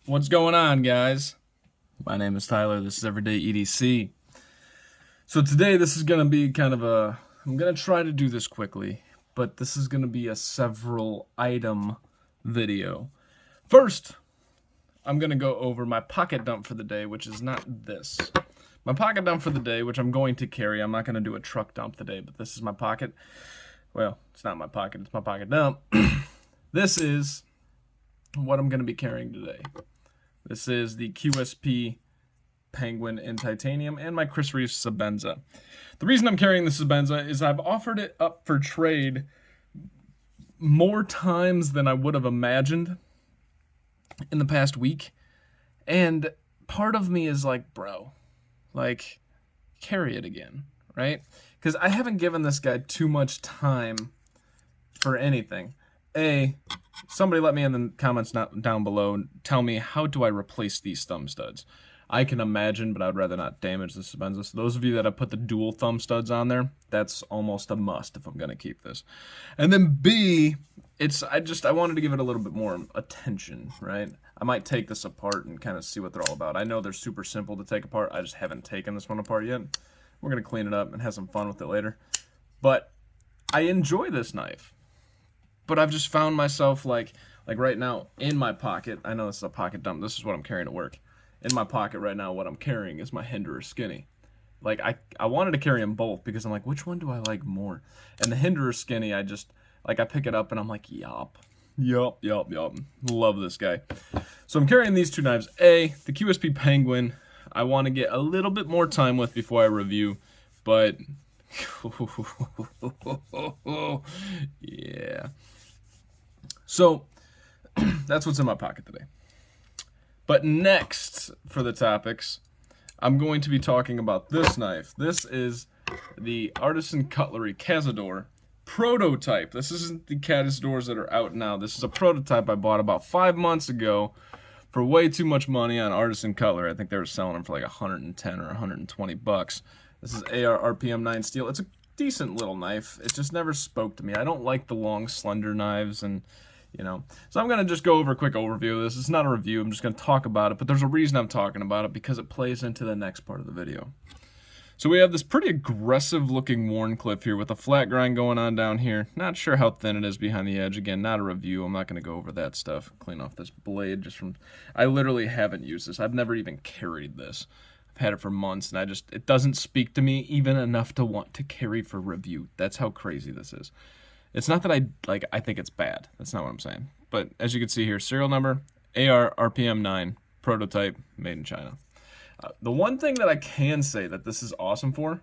What's going on, guys? My name is Tyler. This is Everyday EDC. So today this is going to be kind of I'm going to try to do this quickly, but this is going to be a several item video. First, I'm going to go over my pocket dump for the day, which is not this. My pocket dump for the day, which I'm going to carry. I'm not going to do a truck dump today, but this is my pocket. Well, it's not my pocket. It's my pocket dump. This is what I'm going to be carrying today. This is the QSP Penguin in titanium and my Chris Reeve Sebenza. The reason I'm carrying the Sebenza is I've offered it up for trade more times than I would have imagined in the past week. And part of me is like, bro, like, carry it again, right? Because I haven't given this guy too much time for anything. Somebody let me in the comments down below and tell me, how do I replace these thumb studs? I can imagine, but I'd rather not damage the Sebenza. So those of you that have put the dual thumb studs on there, that's almost a must if I'm going to keep this. And then B, I wanted to give it a little bit more attention, right? I might take this apart and kind of see what they're all about. I know they're super simple to take apart. I just haven't taken this one apart yet. We're going to clean it up and have some fun with it later. But I enjoy this knife. But I've just found myself like right now in my pocket. I know this is a pocket dump. This is what I'm carrying to work. In my pocket right now, what I'm carrying is my Hinderer Skinny. Like I wanted to carry them both because I'm like, which one do I like more? And the Hinderer Skinny, I pick it up and I'm like, yup. Love this guy. So I'm carrying these two knives. The QSP Penguin, I want to get a little bit more time with before I review, but yeah. So that's what's in my pocket today. But next for the topics, I'm going to be talking about this knife. This is the Artisan Cutlery Cazador prototype. This isn't the Cazadors that are out now. This is a prototype I bought about 5 months ago for way too much money on Artisan Cutlery. I think they were selling them for like 110 or 120 bucks. This is AR RPM 9 steel. It's a decent little knife. It just never spoke to me. I don't like the long, slender knives, and so I'm going to just go over a quick overview of this. It's not a review. I'm just going to talk about it, but there's a reason I'm talking about it, because it plays into the next part of the video. So we have this pretty aggressive looking worn clip here with a flat grind going on down here. Not sure how thin it is behind the edge. Again, not a review. I'm not going to go over that stuff. Clean off this blade just from... I literally haven't used this. I've never even carried this. I've had it for months, and it doesn't speak to me even enough to want to carry for review. That's how crazy this is. It's not that I think it's bad. That's not what I'm saying. But as you can see here, serial number, AR RPM 9, prototype, made in China. The one thing that I can say that this is awesome for...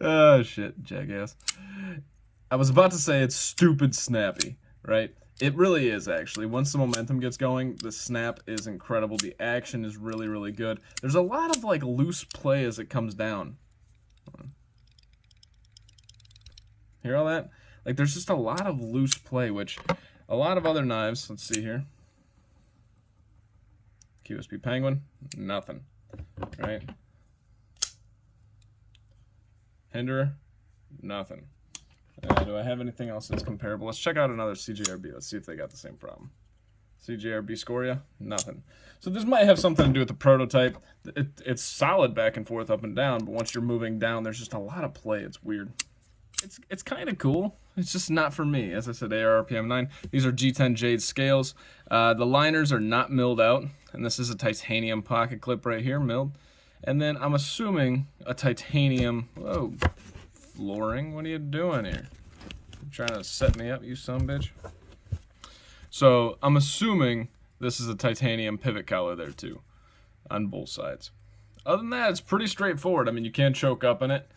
oh, shit, jackass. I was about to say it's stupid snappy, right? It really is, actually. Once the momentum gets going, the snap is incredible. The action is really, really good. There's a lot of, loose play as it comes down. Hear all that? There's just a lot of loose play, which a lot of other knives, let's see here. QSP Penguin, nothing, right? Hinderer, nothing. Do I have anything else that's comparable? Let's check out another CJRB. Let's see if they got the same problem. CJRB Scoria, nothing. So this might have something to do with the prototype. It's solid back and forth, up and down, but once you're moving down, there's just a lot of play. It's weird. It's kind of cool. It's just not for me. As I said, AR RPM 9. These are G10 jade scales. The liners are not milled out, and this is a titanium pocket clip right here, milled. And then I'm assuming a titanium... Whoa, flooring. What are you doing here? You trying to set me up, you sumbitch? So I'm assuming this is a titanium pivot collar there too, on both sides. Other than that, it's pretty straightforward. I mean, you can't choke up in it.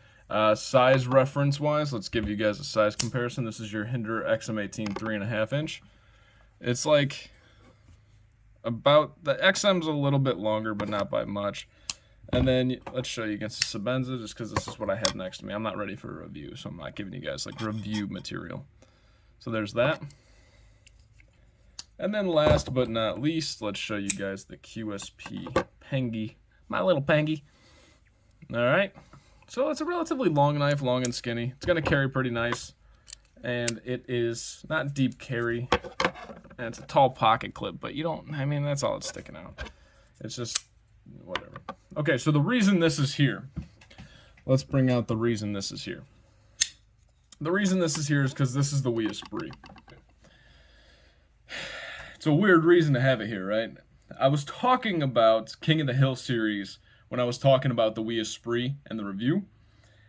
Size reference wise, let's give you guys a size comparison. This is your Hinderer XM18 3.5 inch. It's about, the XM's a little bit longer, but not by much. And then let's show you against the Sebenza, just because this is what I have next to me. I'm not ready for a review, so I'm not giving you guys review material. So there's that. And then last but not least, let's show you guys the QSP Pengy, my little Pengy. All right. So it's a relatively long knife, long and skinny. It's going to carry pretty nice. and it is not deep carry, and it's a tall pocket clip, but you don't, I mean, that's all it's sticking out. It's just, whatever. Okay, so the reason this is here, let's bring out the reason this is here. The reason this is here is because this is the Wii Esprit. It's a weird reason to have it here, right? I was talking about King of the Hill series when I was talking about the Wii Esprit and the review,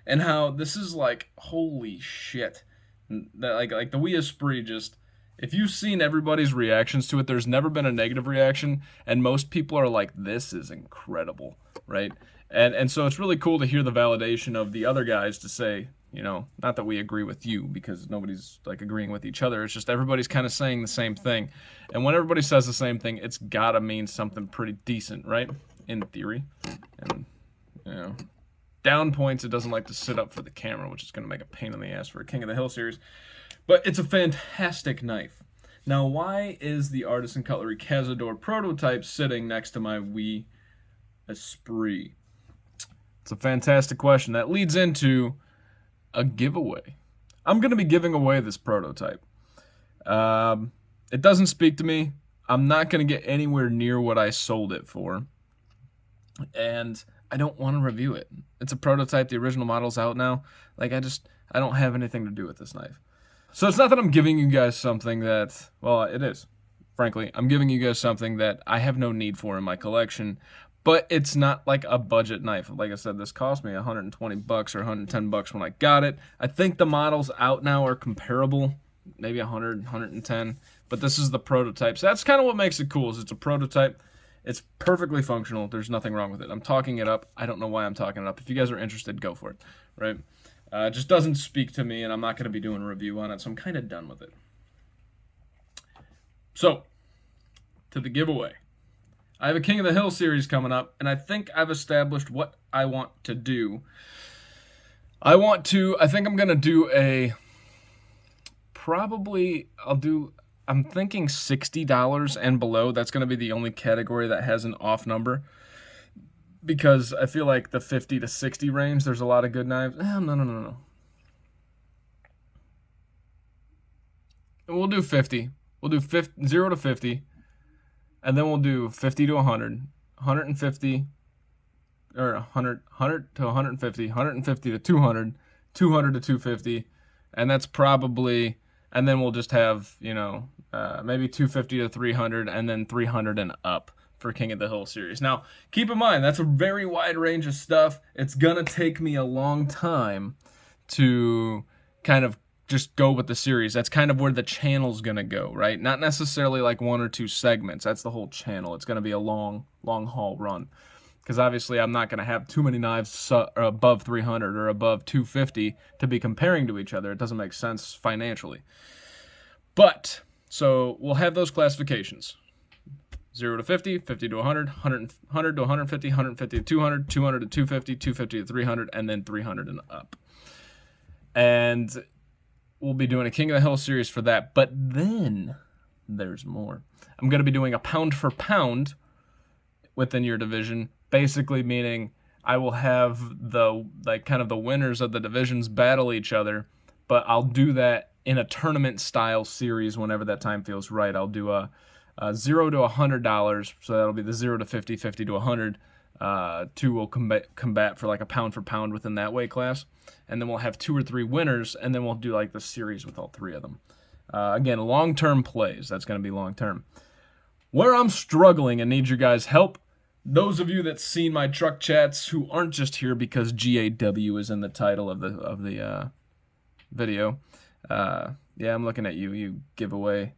and how this is like, holy shit. Like the Wii Esprit just, if you've seen everybody's reactions to it, there's never been a negative reaction, and most people are like, this is incredible, right? And so it's really cool to hear the validation of the other guys to say, you know, not that we agree with you, because nobody's like agreeing with each other. It's just everybody's kind of saying the same thing. And when everybody says the same thing, it's gotta mean something pretty decent, right? In theory. And, you know, down points, it doesn't like to sit up for the camera, which is gonna make a pain in the ass for a King of the Hill series. But it's a fantastic knife. Now, why is the Artisan Cutlery Cazador prototype sitting next to my Wii Esprit? It's a fantastic question. That leads into a giveaway. I'm going to be giving away this prototype. It doesn't speak to me. I'm not going to get anywhere near what I sold it for. And I don't want to review it. It's a prototype. The original model's out now. Like, I don't have anything to do with this knife. So it's not that I'm giving you guys something that, well, it is. Frankly, I'm giving you guys something that I have no need for in my collection, but it's not like a budget knife. Like I said, this cost me 120 bucks or 110 bucks when I got it. I think the models out now are comparable, maybe 100, 110, but this is the prototype. So that's kind of what makes it cool, is it's a prototype. It's perfectly functional. There's nothing wrong with it. I'm talking it up. I don't know why I'm talking it up. If you guys are interested, go for it, right? It just doesn't speak to me, and I'm not going to be doing a review on it, so I'm kind of done with it. So, to the giveaway. I have a King of the Hill series coming up, and I think I've established what I want to do. I think I'm going to do I'm thinking $60 and below. That's going to be the only category that has an off number. Because I feel like the 50 to 60 range, there's a lot of good knives. No. And we'll do 50. We'll do 0 to 50. And then we'll do 50 to 100, 150, or 100 to 150, 150 to 200, 200 to 250, and that's probably, and then we'll just have, you know, maybe 250 to 300, and then 300 and up for King of the Hill series. Now, keep in mind, that's a very wide range of stuff. It's gonna take me a long time to kind of just go with the series. That's kind of where the channel's gonna go, right? Not necessarily like 1 or 2 segments. That's the whole channel. It's gonna be a long haul run, because obviously I'm not gonna have too many knives above 300 or above 250 to be comparing to each other. It doesn't make sense financially. But so we'll have those classifications: 0 to 50, 50 to 100, 100 to 150, 150 to 200, 200 to 250, 250 to 300, and then 300 and up. And we'll be doing a King of the Hill series for that, but then there's more. I'm going to be doing a pound for pound within your division, basically meaning I will have the, like, kind of the winners of the divisions battle each other, but I'll do that in a tournament style series whenever that time feels right. I'll do a $0 to $100, so that'll be the 0 to 50, 50 to 100. 2 will combat for like a pound for pound within that weight class, and then we'll have 2 or 3 winners, and then we'll do like the series with all 3 of them. Again, long-term plays. That's going to be long-term. Where I'm struggling and need your guys' help, those of you that's seen my truck chats who aren't just here because GAW is in the title of the video. Yeah, I'm looking at you. You giveaway.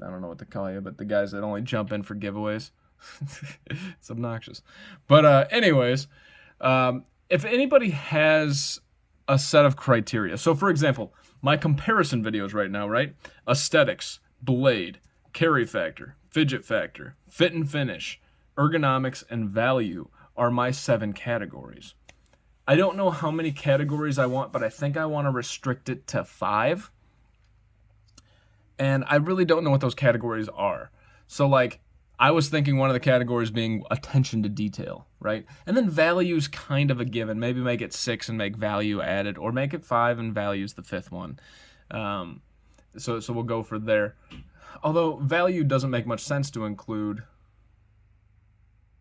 I don't know what to call you, but the guys that only jump in for giveaways. It's obnoxious. But anyways, if anybody has a set of criteria, so for example, my comparison videos right now, right? Aesthetics, blade, carry factor, fidget factor, fit and finish, ergonomics, and value are my 7 categories. I don't know how many categories I want, but I think I want to restrict it to 5. And I really don't know what those categories are. So like, I was thinking one of the categories being attention to detail, right? And then value's kind of a given. Maybe make it 6 and make value added, or make it 5 and value's the 5th one. So we'll go for there. Although value doesn't make much sense to include.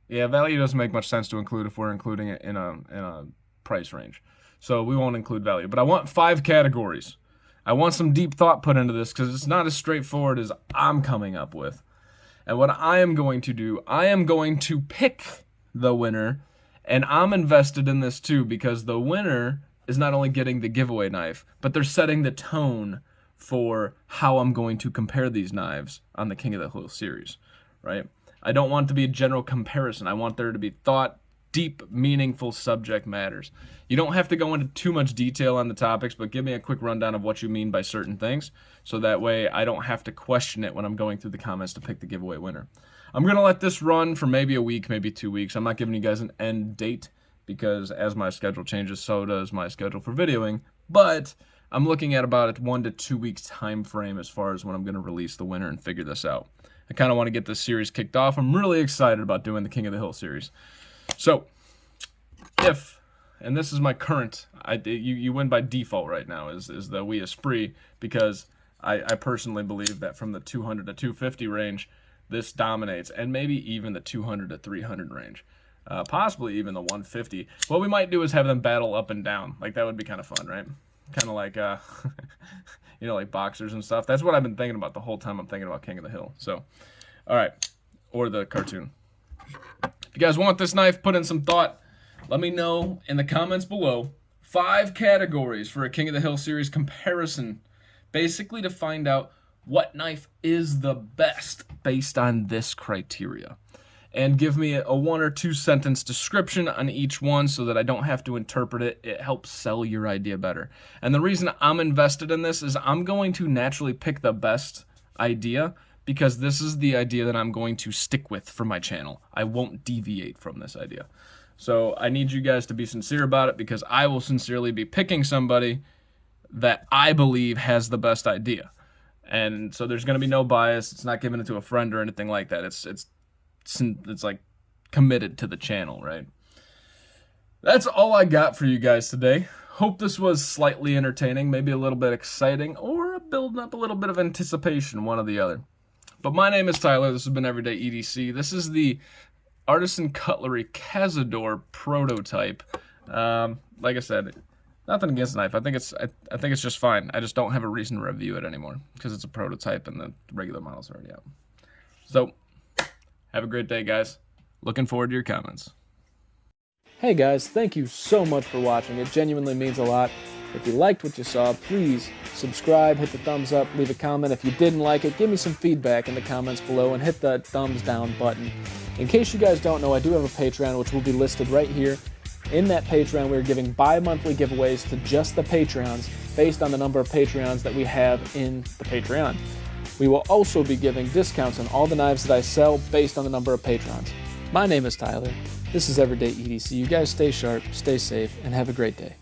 Yeah, value doesn't make much sense to include if we're including it in a price range. So we won't include value. But I want 5 categories. I want some deep thought put into this because it's not as straightforward as I'm coming up with. And what I am going to do, I am going to pick the winner, and I'm invested in this too because the winner is not only getting the giveaway knife, but they're setting the tone for how I'm going to compare these knives on the King of the Hill series, right? I don't want it to be a general comparison. I want there to be thought, deep, meaningful subject matters. You don't have to go into too much detail on the topics, but give me a quick rundown of what you mean by certain things, so that way I don't have to question it when I'm going through the comments to pick the giveaway winner. I'm going to let this run for maybe a week, maybe 2 weeks. I'm not giving you guys an end date because as my schedule changes, so does my schedule for videoing, but I'm looking at about a 1 to 2 weeks time frame as far as when I'm going to release the winner and figure this out. I kind of want to get this series kicked off. I'm really excited about doing the King of the Hill series. So, and this is my current, you win by default right now, is the Oui Esprit, because I personally believe that from the 200 to 250 range, this dominates, and maybe even the 200 to 300 range. Possibly even the 150. What we might do is have them battle up and down. Like, that would be kind of fun, right? Kind of like, you know, like boxers and stuff. That's what I've been thinking about the whole time I'm thinking about King of the Hill. So, all right. Or the cartoon. If you guys want this knife, put in some thought. Let me know in the comments below. 5 categories for a King of the Hill series comparison. Basically to find out what knife is the best based on this criteria. And give me a 1 or 2 sentence description on each one so that I don't have to interpret it. It helps sell your idea better. And the reason I'm invested in this is I'm going to naturally pick the best idea because this is the idea that I'm going to stick with for my channel. I won't deviate from this idea. So I need you guys to be sincere about it because I will sincerely be picking somebody that I believe has the best idea. And so there's going to be no bias. It's not giving it to a friend or anything like that. It's like committed to the channel, right? That's all I got for you guys today. Hope this was slightly entertaining, maybe a little bit exciting, or building up a little bit of anticipation, one or the other. But my name is Tyler. This has been Everyday EDC. This is the Artisan Cutlery Cazador prototype. Like I said, nothing against the knife. I think it's just fine. I just don't have a reason to review it anymore because it's a prototype and the regular model's already out. So, have a great day, guys. Looking forward to your comments. Hey guys, thank you so much for watching. It genuinely means a lot. If you liked what you saw, please subscribe, hit the thumbs up, leave a comment. If you didn't like it, give me some feedback in the comments below and hit the thumbs down button. In case you guys don't know, I do have a Patreon, which will be listed right here. In that Patreon, we're giving bi-monthly giveaways to just the Patreons based on the number of Patreons that we have in the Patreon. We will also be giving discounts on all the knives that I sell based on the number of patrons. My name is Tyler. This is Everyday EDC. You guys stay sharp, stay safe, and have a great day.